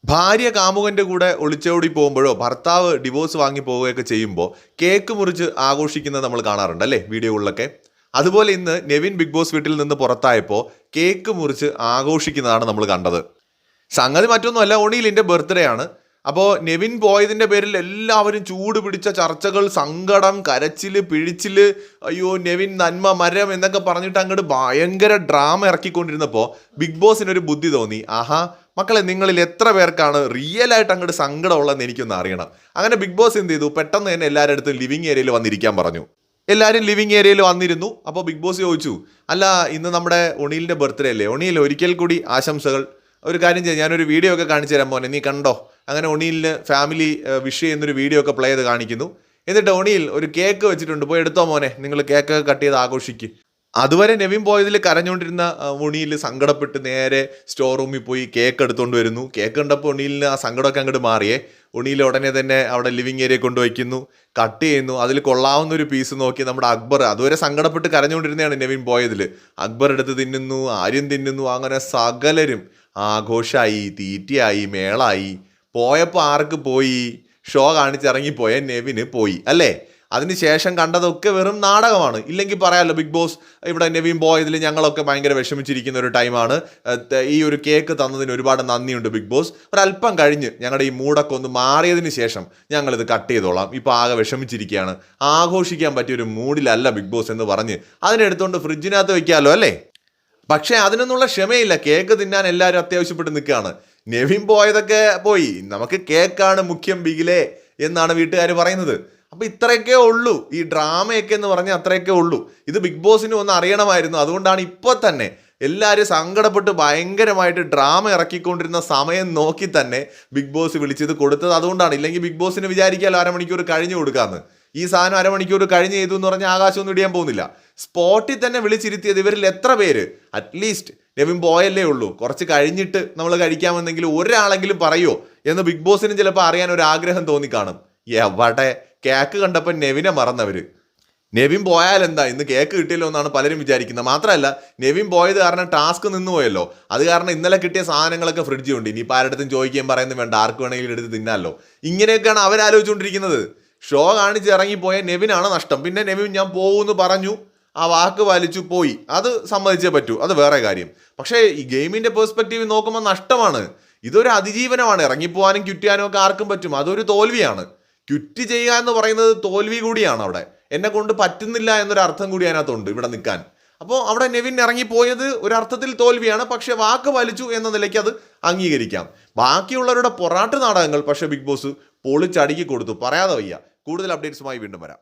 ഭാര്യ കാമുകന്റെ കൂടെ ഒളിച്ചോടി പോകുമ്പോഴോ ഭർത്താവ് ഡിവോഴ്സ് വാങ്ങി പോവുകയൊക്കെ ചെയ്യുമ്പോൾ കേക്ക് മുറിച്ച് ആഘോഷിക്കുന്നത് നമ്മൾ കാണാറുണ്ട് അല്ലേ വീഡിയോകളിലൊക്കെ. അതുപോലെ ഇന്ന് നെവിൻ ബിഗ് ബോസ് വീട്ടിൽ നിന്ന് പുറത്തായപ്പോൾ കേക്ക് മുറിച്ച് ആഘോഷിക്കുന്നതാണ് നമ്മൾ കണ്ടത്. സംഗതി മറ്റൊന്നുമല്ല, ഒണിയിലിൻ്റെ ബർത്ത്ഡേ ആണ്. അപ്പോൾ നെവിൻ പോയതിൻ്റെ പേരിൽ എല്ലാവരും ചൂട് പിടിച്ച ചർച്ചകൾ, സങ്കടം, കരച്ചില്, പിഴിച്ചില്, അയ്യോ നെവിൻ നന്മ മരം എന്നൊക്കെ പറഞ്ഞിട്ട് അങ്ങോട്ട് ഭയങ്കര ഡ്രാമ ഇറക്കിക്കൊണ്ടിരുന്നപ്പോൾ ബിഗ് ബോസിനൊരു ബുദ്ധി തോന്നി. ആഹാ മക്കളെ, നിങ്ങളിൽ എത്ര പേർക്കാണ് റിയൽ ആയിട്ട് അങ്ങോട്ട് സങ്കടമുള്ളതെന്ന് എനിക്കൊന്ന് അറിയണം. അങ്ങനെ ബിഗ് ബോസ് എന്ത് ചെയ്തു, പെട്ടെന്ന് തന്നെ എല്ലാവരുടെ അടുത്തും ലിവിങ് ഏരിയയിൽ വന്നിരിക്കാൻ പറഞ്ഞു. എല്ലാവരും ലിവിങ് ഏരിയയിൽ വന്നിരുന്നു. അപ്പോൾ ബിഗ് ബോസ് ചോദിച്ചു, അല്ല ഇന്ന് നമ്മുടെ ഒണിയിലിൻ്റെ ബർത്ത്ഡേ അല്ലേ, ഒണിയിൽ ഒരിക്കൽ കൂടി ആശംസകൾ. ഒരു കാര്യം ചെയ്യാം, ഞാനൊരു വീഡിയോ ഒക്കെ കാണിച്ചു തരാൻ മോനെ, നീ കണ്ടോ. അങ്ങനെ ഒണിയിലിന് ഫാമിലി വിഷ് ചെയ്യുന്നൊരു വീഡിയോ ഒക്കെ പ്ലേ ചെയ്ത് കാണിക്കുന്നു. എന്നിട്ട് ഒണിയിൽ ഒരു കേക്ക് വെച്ചിട്ടുണ്ട്, പോയി എടുത്തോ മോനെ, നിങ്ങൾ കേക്ക് കട്ട് ചെയ്ത് ആഘോഷിക്കും. അതുവരെ നെവിൻ പോയതിൽ കരഞ്ഞുകൊണ്ടിരുന്ന ഒണിയിൽ സങ്കടപ്പെട്ട് നേരെ സ്റ്റോർ റൂമിൽ പോയി കേക്ക് എടുത്തുകൊണ്ട് വരുന്നു. കേക്ക് കണ്ടപ്പോൾ ഒണിയിലിന് ആ സങ്കടമൊക്കെ അങ്ങോട്ട് മാറിയേ. ഒണിയിൽ ഉടനെ തന്നെ അവിടെ ലിവിങ് ഏരിയ കൊണ്ടുവയ്ക്കുന്നു, കട്ട് ചെയ്യുന്നു. അതിൽ കൊള്ളാവുന്ന ഒരു പീസ് നോക്കി നമ്മുടെ അക്ബർ, അതുവരെ സങ്കടപ്പെട്ട് കരഞ്ഞുകൊണ്ടിരുന്നതാണ് നെവിൻ പോയതിൽ, അക്ബർ എടുത്ത് തിന്നുന്നു, ആര്യൻ തിന്നുന്നു. അങ്ങനെ സകലരും ആഘോഷമായി, തീറ്റയായി, മേളായി. പോയപ്പോൾ ആർക്ക് പോയി, ഷോ കാണിച്ചിറങ്ങിപ്പോയ നെവിന് പോയി അല്ലേ. അതിനുശേഷം കണ്ടതൊക്കെ വെറും നാടകമാണ്. ഇല്ലെങ്കിൽ പറയാമല്ലോ, ബിഗ് ബോസ് ഇവിടെ നെവിൻ പോയതിൽ ഞങ്ങളൊക്കെ ഭയങ്കര വിഷമിച്ചിരിക്കുന്ന ഒരു ടൈമാണ്, ഈ ഒരു കേക്ക് തന്നതിന് ഒരുപാട് നന്ദിയുണ്ട് ബിഗ് ബോസ്, ഒരല്പം കഴിഞ്ഞ് ഞങ്ങളുടെ ഈ മൂടൊക്കെ ഒന്ന് മാറിയതിന് ശേഷം ഞങ്ങളിത് കട്ട് ചെയ്തോളാം, ഇപ്പോൾ ആകെ വിഷമിച്ചിരിക്കുകയാണ്, ആഘോഷിക്കാൻ പറ്റിയൊരു മൂഡിലല്ല ബിഗ് ബോസ് എന്ന് പറഞ്ഞ് അതിനെടുത്തുകൊണ്ട് ഫ്രിഡ്ജിനകത്ത് വെക്കാമല്ലോ അല്ലേ. പക്ഷേ അതിനൊന്നുള്ള ക്ഷമയില്ല. കേക്ക് തിന്നാൻ എല്ലാവരും അത്യാവശ്യപ്പെട്ട് നിൽക്കുകയാണ്. നെവിൻ പോയതൊക്കെ പോയി, നമുക്ക് കേക്കാണ് മുഖ്യം ബിഗിലേ എന്നാണ് വീട്ടുകാർ പറയുന്നത്. അപ്പോൾ ഇത്രയൊക്കെ ഉള്ളൂ ഈ ഡ്രാമയൊക്കെ എന്ന് പറഞ്ഞാൽ, അത്രയൊക്കെ ഉള്ളൂ. ഇത് ബിഗ് ബോസിന് ഒന്ന് അറിയണമായിരുന്നു. അതുകൊണ്ടാണ് ഇപ്പോൾ തന്നെ എല്ലാവരും സങ്കടപ്പെട്ട് ഭയങ്കരമായിട്ട് ഡ്രാമ ഇറക്കിക്കൊണ്ടിരുന്ന സമയം നോക്കി തന്നെ ബിഗ് ബോസ് വിളിച്ചത് കൊടുത്തത്. അതുകൊണ്ടാണ്. ഇല്ലെങ്കിൽ ബിഗ് ബോസിന് വിചാരിക്കാമല്ലോ അരമണിക്കൂർ കഴിഞ്ഞ് കൊടുക്കാമെന്ന്. ഈ സാധനം അരമണിക്കൂർ കഴിഞ്ഞ് ചെയ്തു എന്ന് പറഞ്ഞാൽ ആകാശമൊന്നും ഇടിയാൻ പോകുന്നില്ല. സ്പോട്ടിൽ തന്നെ വിളിച്ചിരുത്തിയത് ഇവരിൽ എത്ര പേര്, അറ്റ്ലീസ്റ്റ് നെവിൻ പോയല്ലേ ഉള്ളൂ, കുറച്ച് കഴിഞ്ഞിട്ട് നമ്മൾ കഴിക്കാമെന്നെങ്കിലും ഒരാളെങ്കിലും പറയുമോ എന്ന് ബിഗ് ബോസിനും ചിലപ്പോൾ അറിയാൻ ഒരു ആഗ്രഹം തോന്നിക്കാണും. എവിടെ കേക്ക് കണ്ടപ്പോൾ നെവിനെ മറന്നവര്. നെവിൻ പോയാൽ എന്താ, ഇന്ന് കേക്ക് കിട്ടിയല്ലോ എന്നാണ് പലരും വിചാരിക്കുന്നത്. മാത്രമല്ല നെവിൻ പോയത് കാരണം ടാസ്ക് നിന്ന് പോയല്ലോ. അത് കാരണം ഇന്നലെ കിട്ടിയ സാധനങ്ങളൊക്കെ ഫ്രിഡ്ജുണ്ട്. ഇനിയിപ്പോൾ ആരുടെടുത്തും ചോദിക്കുകയും പറയുന്നത് വേണ്ട, ആർക്ക് വേണമെങ്കിലും എടുത്ത് തിന്നാമല്ലോ. ഇങ്ങനെയൊക്കെയാണ് അവരാലോചിച്ചുകൊണ്ടിരിക്കുന്നത്. ഷോ കാണിച്ച് ഇറങ്ങിപ്പോയ നെവിനാണ് നഷ്ടം. പിന്നെ നെവിൻ ഞാൻ പോകുമെന്ന് പറഞ്ഞു, ആ വാക്ക് വലിച്ചു പോയി, അത് സമ്മതിച്ചേ പറ്റൂ, അത് വേറെ കാര്യം. പക്ഷേ ഈ ഗെയിമിൻ്റെ പെർസ്പെക്റ്റീവ് നോക്കുമ്പോൾ നഷ്ടമാണ്. ഇതൊരു അതിജീവനമാണ്. ഇറങ്ങിപ്പോവാനും ക്വിറ്റാനും ഒക്കെ ആർക്കും പറ്റും, അതൊരു തോൽവിയാണ്. ക്വിറ്റ് ചെയ്യുക എന്ന് പറയുന്നത് തോൽവി കൂടിയാണ്. അവിടെ എന്നെ കൊണ്ട് പറ്റുന്നില്ല എന്നൊരർത്ഥം കൂടി അതിനകത്തുണ്ട് ഇവിടെ നിൽക്കാൻ. അപ്പോൾ അവിടെ നെവിൻ ഇറങ്ങിപ്പോയത് ഒരർത്ഥത്തിൽ തോൽവിയാണ്. പക്ഷെ വാക്ക് വലിച്ചു എന്ന നിലയ്ക്ക് അത് അംഗീകരിക്കാം. ബാക്കിയുള്ളവരുടെ പൊറാട്ട് നാടകങ്ങൾ പക്ഷേ ബിഗ് ബോസ് പൊളിച്ചടുക്കി കൊടുത്തു, പറയാതെ വയ്യ. കൂടുതൽ അപ്ഡേറ്റ്സുമായി വീണ്ടും വരാം.